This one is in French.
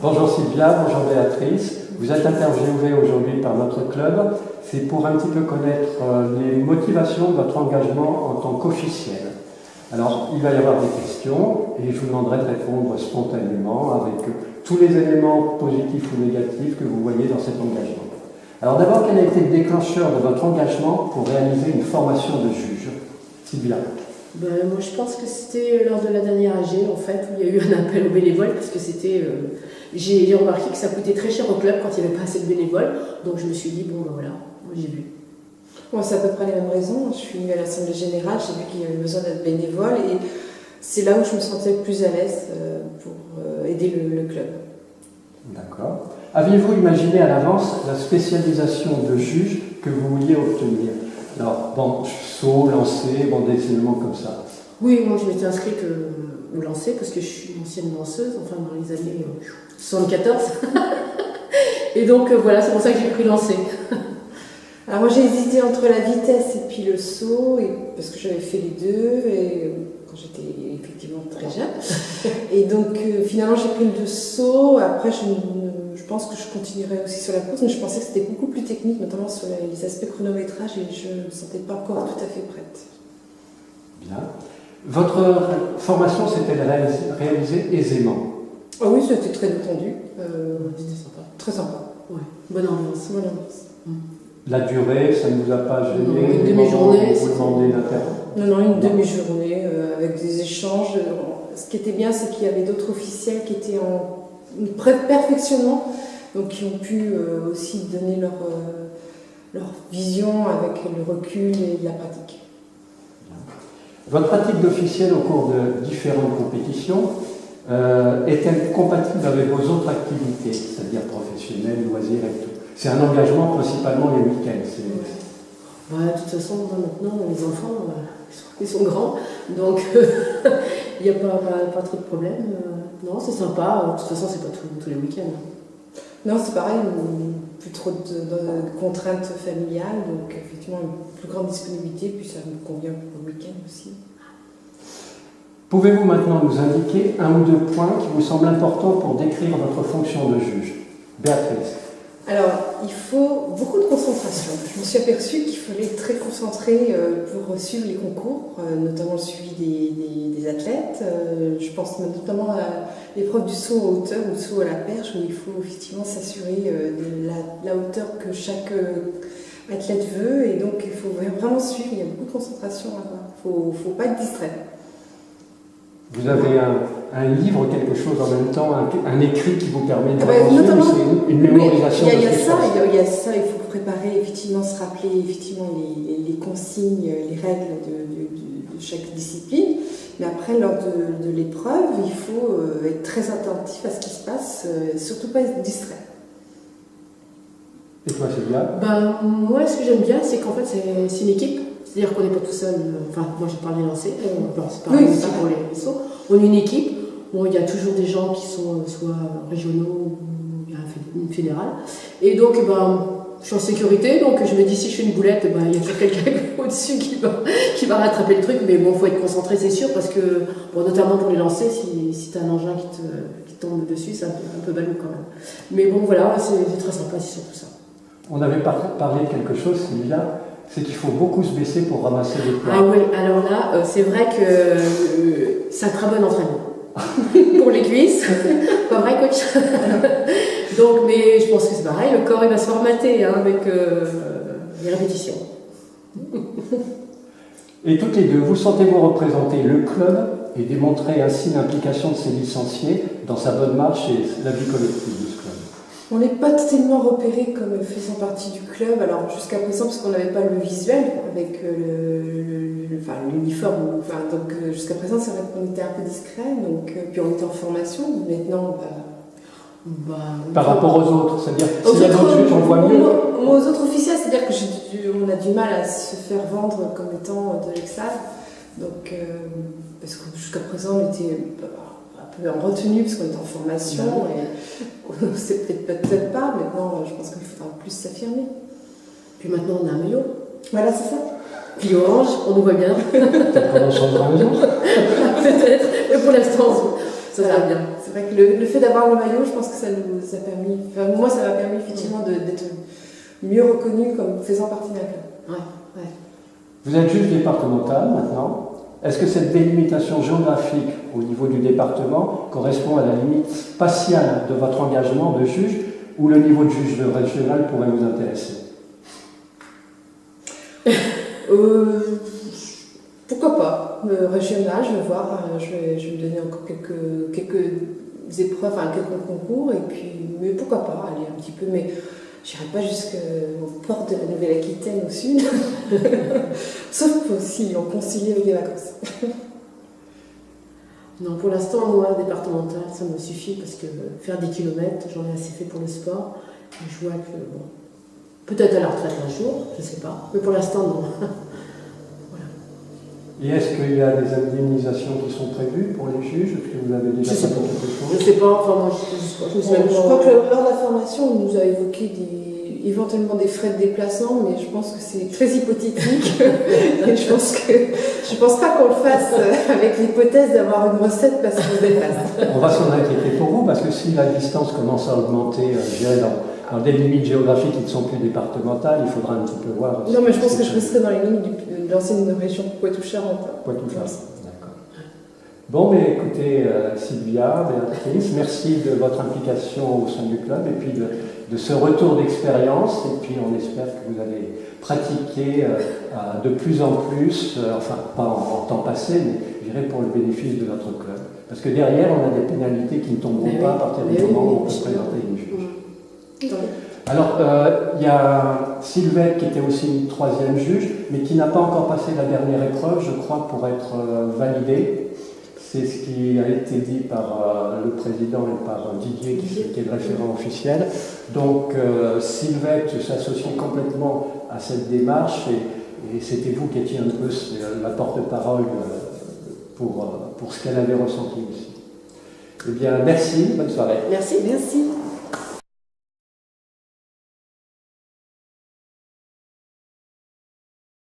Bonjour Sylvia, bonjour Béatrice. Vous êtes interviewée aujourd'hui par notre club. C'est pour un petit peu connaître les motivations de votre engagement en tant qu'officiel. Alors, il va y avoir des questions et je vous demanderai de répondre spontanément avec tous les éléments positifs ou négatifs que vous voyez dans cet engagement. Alors d'abord, quel a été le déclencheur de votre engagement pour réaliser une formation de juge? Sylvia. Moi, je pense que c'était lors de la dernière AG, en fait, où il y a eu un appel aux bénévoles, parce que c'était... j'ai remarqué que ça coûtait très cher au club quand il n'y avait pas assez de bénévoles, donc je me suis dit, bon, ben voilà, moi j'ai vu. Moi, c'est à peu près les mêmes raisons. Je suis venue à l'Assemblée Générale, j'ai vu qu'il y avait besoin d'être bénévole, et c'est là où je me sentais le plus à l'aise pour aider le club. D'accord. Aviez-vous imaginé à l'avance la spécialisation de juge que vous vouliez obtenir? Alors, bon, saut, lancer, bon, des éléments comme ça. Oui, moi je m'étais inscrite au lancer parce que je suis ancienne lanceuse, enfin dans les années 74. Et donc voilà, c'est pour ça que j'ai pris lancer. Alors moi j'ai hésité entre la vitesse et puis le saut, parce que j'avais fait les deux quand j'étais effectivement très jeune. Et donc finalement j'ai pris le saut. Après je pense que je continuerai aussi sur la course, mais je pensais que c'était beaucoup plus technique, notamment sur les aspects chronométrage, et je ne me sentais pas encore tout à fait prête. Bien. Votre formation s'est-elle réalisée aisément? Ah oui, c'était très détendu. C'était sympa. Très sympa. Ouais. Bonne ambiance. Bonne ambiance. La durée, ça ne vous a pas gêné? Non, une demi-journée. Vous demandez d'interrompre? Non, une demi-journée avec des échanges. Ce qui était bien, c'est qu'il y avait d'autres officiels qui étaient en perfectionnement, donc qui ont pu aussi donner leur vision avec le recul et la pratique. Votre pratique d'officiel au cours de différentes compétitions est-elle compatible avec vos autres activités, c'est-à-dire professionnelles, loisirs et tout? C'est un engagement principalement les week-ends. Ouais, de toute façon, maintenant, les enfants, ils sont grands, donc il n'y a pas trop de problème. Non, c'est sympa. De toute façon, c'est pas tous les week-ends. Non, c'est pareil, plus trop de contraintes familiales, donc effectivement une plus grande disponibilité, puis ça me convient pour le week-end aussi. Pouvez-vous maintenant nous indiquer un ou deux points qui vous semblent importants pour décrire votre fonction de juge? Béatrice. Alors, il faut beaucoup de concentration. Je me suis aperçue qu'il fallait être très concentré pour suivre les concours, notamment le suivi des athlètes. Je pense notamment à l'épreuve du saut en hauteur ou du saut à la perche, où il faut effectivement s'assurer de la hauteur que chaque athlète veut. Et donc, il faut vraiment suivre. Il y a beaucoup de concentration à avoir. Il ne faut pas être distrait. Vous avez un livre, quelque chose en même temps, un écrit qui vous permet de notamment, c'est une mémorisation. Il y a ça, il faut préparer, effectivement, se rappeler effectivement les consignes, les règles de chaque discipline. Mais après, lors de l'épreuve, il faut être très attentif à ce qui se passe, surtout pas être distrait. Et toi, Sylvia? Moi, ce que j'aime bien, c'est qu'en fait, c'est une équipe. C'est-à-dire qu'on n'est pas tout seul. Enfin, moi, j'ai parlé lancer. C'est pareil aussi pour les sauts. On est une équipe. Bon, il y a toujours des gens qui sont soit régionaux ou il y a une fédérale. Et donc, je suis en sécurité. Donc, je me dis, si je fais une boulette, il y a toujours quelqu'un au-dessus qui va rattraper le truc. Mais bon, il faut être concentré, c'est sûr, parce que, notamment pour les lancer, si tu as un engin qui tombe dessus, c'est un peu ballot quand même. Mais bon, voilà, c'est très sympa, c'est surtout ça. On avait parlé de quelque chose, Sylvia, c'est qu'il faut beaucoup se baisser pour ramasser les points. Ah oui, alors là, c'est vrai que c'est un très bon entraînement. Pour les cuisses, pas vrai, coach? Donc, mais je pense que c'est pareil, le corps il va se formater avec les répétitions. Et toutes les deux, vous sentez-vous représenter le club et démontrer ainsi l'implication de ses licenciés dans sa bonne marche et la vie collective de ce club? On n'est pas tellement repérés comme faisant partie du club, alors jusqu'à présent, parce qu'on n'avait pas le visuel avec l'uniforme. Donc jusqu'à présent, c'est vrai qu'on était un peu discret, puis on était en formation. Maintenant, par rapport aux autres, c'est-à-dire s'il y a d'autres juges, on voit mieux. Aux autres officiels, c'est-à-dire qu'on a du mal à se faire vendre comme étant de l'Exal. Donc, parce que jusqu'à présent, on était un peu en retenue, parce qu'on était en formation. Et c'est peut-être pas, maintenant, je pense qu'il faudra plus s'affirmer. Puis maintenant, on a un maillot. Voilà, c'est ça. Puis orange, on nous voit bien. Peut-être qu'on en changera un jour. Peut-être, mais pour l'instant, ça va bien. C'est vrai que le fait d'avoir le maillot, je pense que ça a permis, enfin, moi ça m'a permis effectivement d'être mieux reconnue comme faisant partie d'un club. Ouais. Vous êtes juge départemental maintenant. Est-ce que cette délimitation géographique au niveau du département correspond à la limite spatiale de votre engagement de juge ou le niveau de juge régional pourrait vous intéresser? Pourquoi pas? Régional, je vais voir, je vais me donner encore quelques épreuves, enfin quelques concours, et puis, mais pourquoi pas, aller un petit peu, mais j'irai pas jusqu'au port de la Nouvelle-Aquitaine au sud, sauf si on concilie avec les vacances. Non, pour l'instant, moi, départemental, ça me suffit parce que faire des kilomètres, j'en ai assez fait pour le sport. Et je vois que, bon, peut-être à la retraite un jour, je ne sais pas, mais pour l'instant, non. Voilà. Et est-ce qu'il y a des indemnisations qui sont prévues pour les juges? Est-ce que vous avez déjà fait quelque chose? Je ne sais pas, enfin, moi, je sais même Je crois que lors de la formation, on nous a évoqué éventuellement des frais de déplacement, mais je pense que c'est très hypothétique. Et je pense pas qu'on le fasse avec l'hypothèse d'avoir une recette parce qu'on se déplace. On va s'en inquiéter pour vous, parce que si la distance commence à augmenter, je dirais, dans des limites géographiques qui ne sont plus départementales, il faudra un petit peu voir. Non, mais je pense que je resterai dans les limites de l'ancienne région Poitou-Charentes. Poitou-Charentes, d'accord. Bon, mais écoutez, Sylvia, Béatrice, merci de votre implication au sein du club et puis de ce retour d'expérience. Et puis on espère que vous allez pratiquer de plus en plus, enfin pas en temps passé, mais je dirais pour le bénéfice de notre club. Parce que derrière, on a des pénalités qui ne tomberont pas à partir du moment où on peut présenter une juge. Alors, il y a Sylvette qui était aussi une troisième juge, mais qui n'a pas encore passé la dernière épreuve, je crois, pour être validée. C'est ce qui a été dit par le président et par Didier, qui est le référent officiel. Donc, Sylvette s'associe complètement à cette démarche et c'était vous qui étiez un peu la porte-parole pour ce qu'elle avait ressenti aussi. Eh bien, merci, bonne soirée. Merci. Merci.